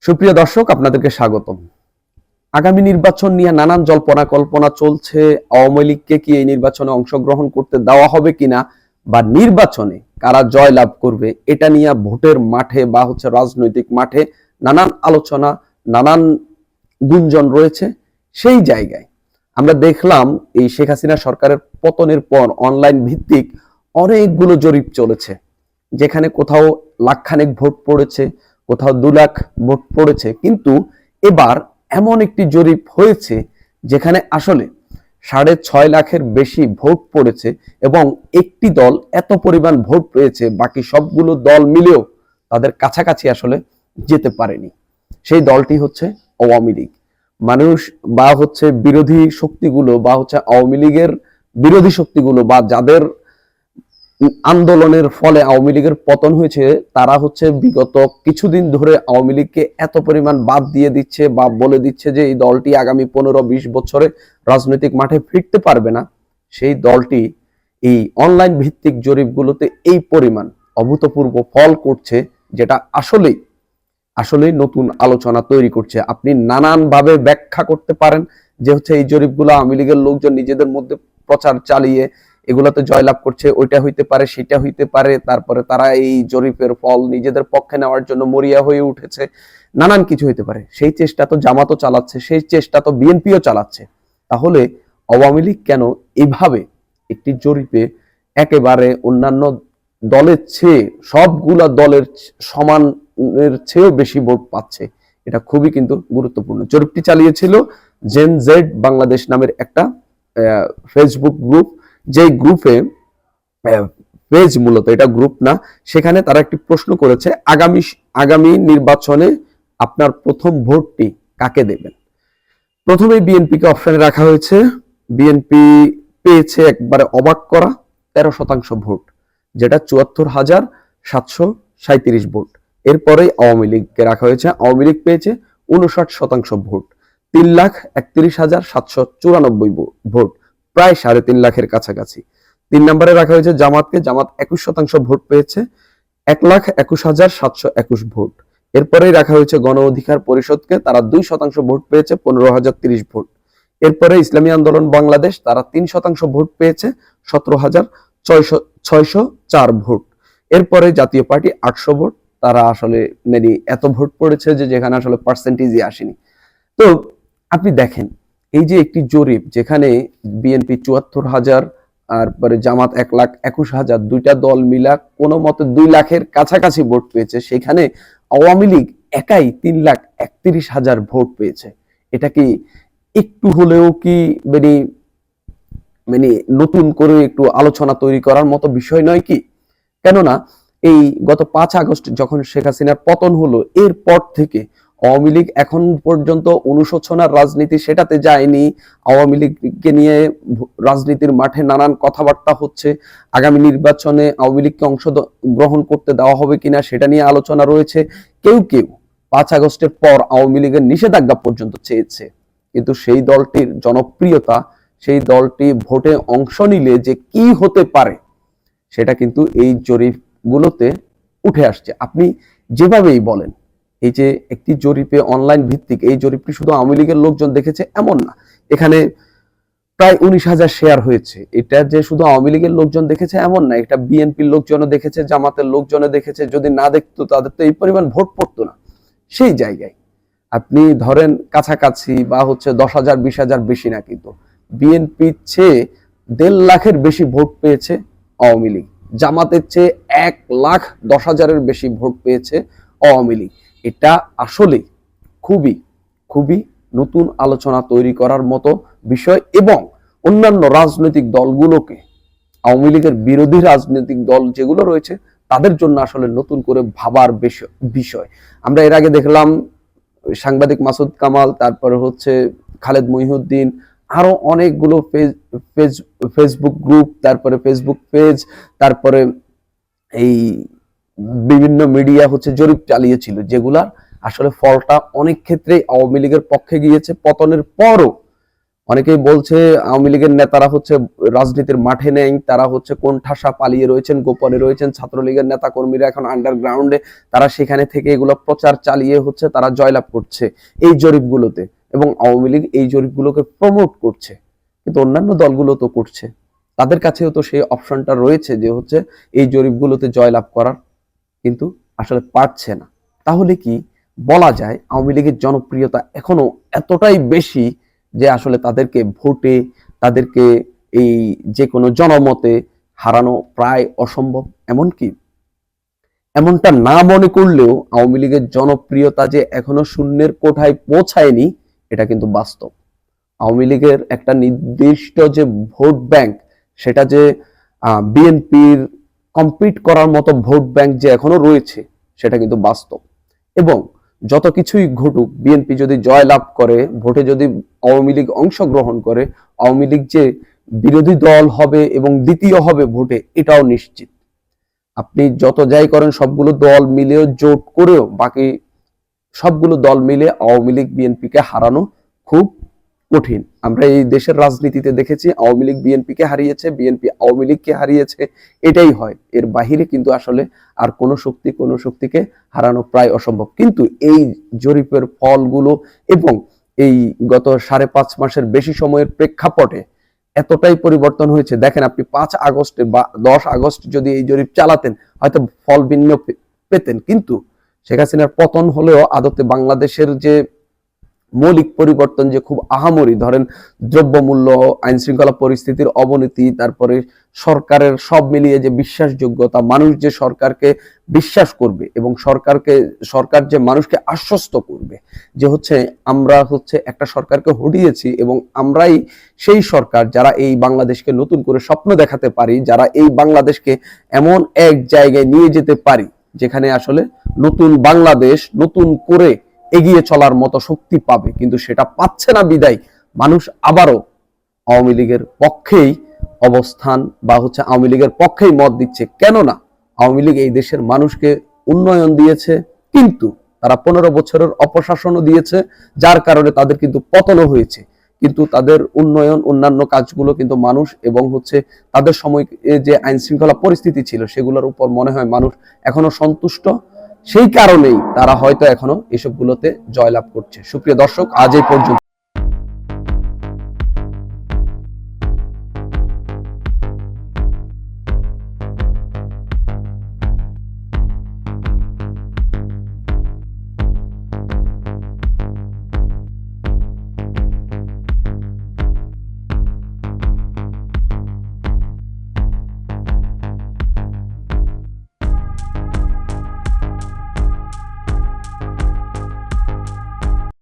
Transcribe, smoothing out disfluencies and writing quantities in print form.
সুপ্রিয় দর্শক, আপনাদেরকে স্বাগতম। আগামী নির্বাচন নিয়ে নানান জল্পনা কল্পনা চলছে। আওয়ামী লীগকে কি এই নির্বাচনে অংশগ্রহণ করতে দেওয়া হবে কিনা, বা নির্বাচনে কারা জয় লাভ করবে, এটা নিয়ে ভোটের মাঠে বা রাজনৈতিক মাঠে নানান আলোচনা, নানান গুঞ্জন রয়েছে। সেই জায়গায় আমরা দেখলাম এই শেখ হাসিনা সরকারের পতনের পর অনলাইন ভিত্তিক অনেকগুলো জরিপ চলেছে, যেখানে কোথাও লাখখানেক ভোট পড়েছে, কোথাও 2 লাখ ভোট পড়েছে। কিন্তু এবার এমন একটি জরিপ হয়েছে যেখানে আসলে 6.5 লাখের বেশি ভোট পড়েছে এবং একটি দল এত পরিমাণ ভোট পেয়েছে, বাকি সবগুলো দল মিলেও তাদের কাছাকাছি আসলে যেতে পারেনি। সেই দলটি হচ্ছে আওয়ামী লীগ। মানুষ বা বিরোধী শক্তিগুলো বা আওয়ামী লীগের বিরোধী শক্তিগুলো বা যাদের আন্দোলনের ফলে আওয়ামী লীগের পতন হয়েছে, তারা বিগত কিছুদিন ধরে আওয়ামী লীগকে এত পরিমাণ বাদ দিয়ে দিচ্ছে বা বলে দিচ্ছে যে এই দলটি আগামী 15-20 বছরে রাজনৈতিক মাঠে ফিরতে পারবে না। সেই দলটি এই অনলাইন ভিত্তিক জরিপগুলোতে এই পরিমাণ অভূতপূর্ব ফল করছে, যেটা আসলেই আসলেই নতুন আলোচনা তৈরি করছে। আপনি নানানভাবে ব্যাখ্যা করতে পারেন যে এই জরিপগুলো আওয়ামী লীগের লোকজন নিজেদের মধ্যে প্রচার চালিয়ে এগুলোতে জয়লাভ করছে, ওইটা হইতে পারে, সেটা হইতে পারে। তারপরে তারা এই জরিপের ফল নিজেদের পক্ষে নেওয়ার জন্য মরিয়া হয়ে উঠেছে, নানান কিছু হইতে পারে। সেই চেষ্টা তো জামাতও চালাচ্ছে, সেই চেষ্টা তো বিএনপিও চালাচ্ছে। তাহলে আওয়ামী লীগ কেন এভাবে একটি জরিপে একেবারে অন্যান্য দলের চেয়ে, সবগুলা দলের সমানের চেয়েও বেশি ভোট পাচ্ছে? এটা খুবই কিন্তু গুরুত্বপূর্ণ। জরিপটি চালিয়েছিল জেন জেড বাংলাদেশ নামের একটা ফেসবুক গ্রুপ, যে গ্রুপে পেজ, মূলত এটা গ্রুপ না, সেখানে তারা একটি প্রশ্ন করেছে, আগামী নির্বাচনে আপনার প্রথম ভোটটি কাকে দেবেন। প্রথমে বিএনপিকে অপশনে রাখা হয়েছে। বিএনপি পেয়েছে একবারে অবাক করা 13% ভোট, যেটা 74,737 ভোট। এরপরে আওয়ামী লীগকে রাখা হয়েছে। আওয়ামী লীগ পেয়েছে 59% ভোট, 3,31,794 ভোট, প্রায় 3.5 লাখের কাছাকাছি। 3 নম্বরে রাখা হয়েছে জামাতকে। জামাত 21% ভোট পেয়েছে, 1,21,721 ভোট। এরপরেই রাখা হয়েছে গণ অধিকার পরিষদকে, তারা 2% ভোট পেয়েছে, 15,030 ভোট। এরপরে ইসলামী আন্দোলন বাংলাদেশ, তারা 3% ভোট পেয়েছে, 17,604 ভোট। এরপরে জাতীয় পার্টি 800 ভোট, তারা আসলে এত ভোট পড়েছে যে যেখানে আসলে পার্সেন্টেজই আসেনি। তো আপনি দেখেন, এই যে একটি জরিপ যেখানে বিএনপি 74,000, তারপরে জামাত 1,21,000, দুইটা দল মিলা কোনো মতে 2 লাখের কাছাকাছি ভোট পেয়েছে, সেখানে আওয়ামী লীগ একাই 3,31,000 ভোট পেয়েছে। এটা কি একটু হলেও কি মানে মানে নতুন করে একটু আলোচনা তৈরি করার মতো বিষয় নয় কি? কেননা এই গত 5 আগস্ট যখন শেখ হাসিনার পতন হলো, এরপর থেকে আওয়ামী লীগ এখন পর্যন্ত অনুশোচনার রাজনীতি সেটাতে যায়নি। আওয়ামী লীগকে নিয়ে রাজনীতির মাঠে নানান কথাবার্তা হচ্ছে। আগামী নির্বাচনে আওয়ামী লীগকে অংশগ্রহণ করতে দেওয়া হবে কিনা সেটা নিয়ে আলোচনা রয়েছে। কেউ কেউ 5 আগস্টের পর আওয়ামী লীগের নিষেধাজ্ঞা পর্যন্ত চেয়েছে। কিন্তু সেই দলটির জনপ্রিয়তা, সেই দলটি ভোটে অংশ নিলে যে কি হতে পারে, সেটা কিন্তু এই জরিপগুলোতে উঠে আসছে। আপনি যেভাবেই বলেন, এই যে একটি জরিপে অনলাইন ভিত্তিক, এই জরিপটি শুধু আওয়ামী লীগের লোকজন দেখেছে এমন না। এখানে প্রায় 19,000 শেয়ার হয়েছে। এটা যে শুধু আওয়ামী লীগের লোকজন দেখেছে এমন না, এটা বিএনপির লোকজনও দেখেছে, জামাতের লোকজনও দেখেছে। যদি না দেখতো তাদের তো এই পরিমাণ ভোট পড়তো না। সেই জায়গায় আপনি ধরেন কাছাকাছি বা 10,000 20,000 বেশি না, কিন্তু বিএনপির চেয়ে 1.5 লাখের বেশি ভোট পেয়েছে আওয়ামী লীগ। জামাতের চেয়ে 1,10,000-এর বেশি ভোট পেয়েছে আওয়ামী লীগ। এটা আসলে খুবই খুবই নতুন আলোচনা তৈরি করার মতো বিষয়, এবং অন্যান্য রাজনৈতিক দলগুলোকে, আওয়ামী লীগের বিরোধী রাজনৈতিক দল যেগুলো রয়েছে, তাদের জন্য আসলে নতুন করে ভাবার বিষয়। আমরা এর আগে দেখলাম সাংবাদিক মাসুদ কামাল, তারপরে খালেদ মহিউদ্দিন, আরো অনেকগুলো ফেসবুক গ্রুপ, তারপরে ফেসবুক পেজ, তারপরে এই বিভিন্ন মিডিয়া জরিপ চালিয়েছিল, যেগুলা আসলে ফলটা অনেক ক্ষেত্রেই আওয়ামী লীগের পক্ষে গিয়েছে। পতনের পরও অনেকেই বলছে আওয়ামী লীগের নেতারা হচ্ছে রাজনীতির মাঠে নেই, তারা হচ্ছে কোণঠাসা পালিয়ে রয়েছেন, গোপনে রয়েছেন। ছাত্রলীগের নেতা কর্মীরা এখন আন্ডারগ্রাউন্ডে, তারা সেখানে থেকে এগুলো প্রচার চালিয়ে হচ্ছে তারা জয়লাভ করছে এই জরিপগুলোতে, এবং আওয়ামী লীগ এই জরিপগুলোকে প্রমোট করছে। কিন্তু অন্যান্য দলগুলো তো করছে, তাদের কাছেও তো সেই অপশনটা রয়েছে যে হচ্ছে এই জরিপগুলোতে জয়লাভ করার, কিন্তু আসলে পারছে না। তাহলে কি বলা যায় আওয়ামী লীগের জনপ্রিয়তা এখনো এতটাই বেশি যে আসলে তাদেরকে ভোটে, তাদেরকে এই যে কোনো জনমতে হারানো প্রায় অসম্ভব? এমনটা না মনে করলেও আওয়ামী লীগের জনপ্রিয়তা যে এখনো শূন্যের কোঠায় পৌঁছায়নি, এটা কিন্তু বাস্তব। আওয়ামী লীগের একটা নির্দিষ্ট যে ভোট ব্যাংক, সেটা যে বিএনপির কম্পিট করার মতো ভোট ব্যাংক যে এখনো রয়েছে, সেটা কিন্তু বাস্তব। এবং যত কিছুই ঘটুক, বিএনপি যদি জয় লাভ করে, ভোটে যদি আওয়ামী লীগ অংশগ্রহণ করে, আওয়ামী লীগ যে বিরোধী দল হবে এবং দ্বিতীয় হবে ভোটে, এটাও নিশ্চিত। আপনি যত যাই করেন, সবগুলো দল মিলেও, জোট করেও, বাকি সবগুলো দল মিলে আওয়ামী লীগ বিএনপিকে হারানো খুব কঠিন। আমরা এই দেশের রাজনীতিতে দেখেছি আওয়ামী লীগ বিএনপিকে হারিয়েছে, বিএনপি আওয়ামী লীগকে হারিয়েছে, এটাই হয়। এর বাহিরে কিন্তু আসলে আর কোনো শক্তিকে হারানো প্রায় অসম্ভব। কিন্তু এই জরিপের ফলগুলো এবং এই গত 5.5 মাসের বেশি সময়ের প্রেক্ষাপটে এতটাই পরিবর্তন হয়েছে। দেখেন, আপনি 5 আগস্টে বা 10 আগস্ট যদি এই জরিপ চালাতেন, হয়তো ফল ভিন্ন পেতেন। কিন্তু শেখ হাসিনার পতন হলেও আদতে বাংলাদেশের যে মৌলিক পরিবর্তন যে খুব আহামরি, ধরেন দ্রব্যমূল্য, আইন শৃঙ্খলা পরিস্থিতির অবনতি, তারপরে সরকারের সব মিলিয়ে যে বিশ্বাসযোগ্যতা, মানুষ যে সরকারকে বিশ্বাস করবে এবং সরকার যে মানুষকে আশ্বস্ত করবে যে হচ্ছে আমরা হচ্ছে একটা সরকারকে হটিয়েছি এবং আমরাই সেই সরকার যারা এই বাংলাদেশকে নতুন করে স্বপ্ন দেখাতে পারি, যারা এই বাংলাদেশকে এমন এক জায়গায় নিয়ে যেতে পারি যেখানে আসলে নতুন বাংলাদেশ নতুন করে এগিয়ে চলার মতো শক্তি পাবে। কিন্তু সেটা পাচ্ছে না বিদায় মানুষ আবারও আওয়ামী লীগের পক্ষেই অবস্থান বা হচ্ছে আওয়ামী লীগের পক্ষেই মত দিচ্ছে। কেননা আওয়ামী লীগ এই দেশের মানুষকে উন্নয়ন দিয়েছে, কিন্তু তারা 15 বছরের অপশাসনও দিয়েছে, যার কারণে তাদের কিন্তু পতনও হয়েছে। কিন্তু তাদের উন্নয়ন, অন্যান্য কাজগুলো কিন্তু মানুষ এবং হচ্ছে তাদের সময় যে আইন শৃঙ্খলা পরিস্থিতি ছিল, সেগুলোর উপর মনে হয় মানুষ এখনো সন্তুষ্ট। সেই কারণেই তারা হয়তো এখনো এসবগুলোতে জয়লাভ করছে। সুপ্রিয় দর্শক, আজ এই পর্যন্ত।